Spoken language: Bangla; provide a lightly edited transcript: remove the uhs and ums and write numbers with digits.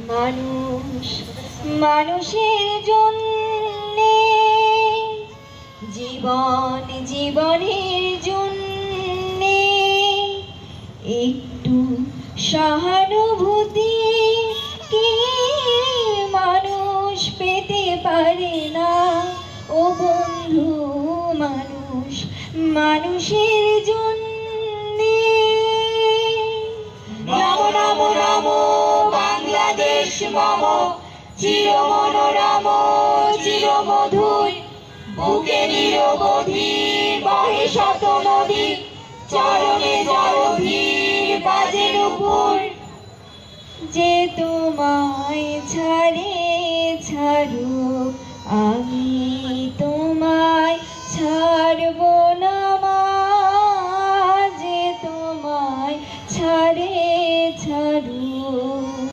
মানুষ মানুষের জন্যে, জীবন জীবনের জন্যে একটু সহানুভূতি কি মানুষ পেতে পারে না? ও বন্ধু, মানুষ মানুষের জন্যে। নমো নমো নমো বাংলাদেশ মম, চির মনোরম চির মধুর, বুকে নিরবধি বহে শত নদী, চরণে জলধীর বাজে নুপুর। যে তোমায় ছাড়ে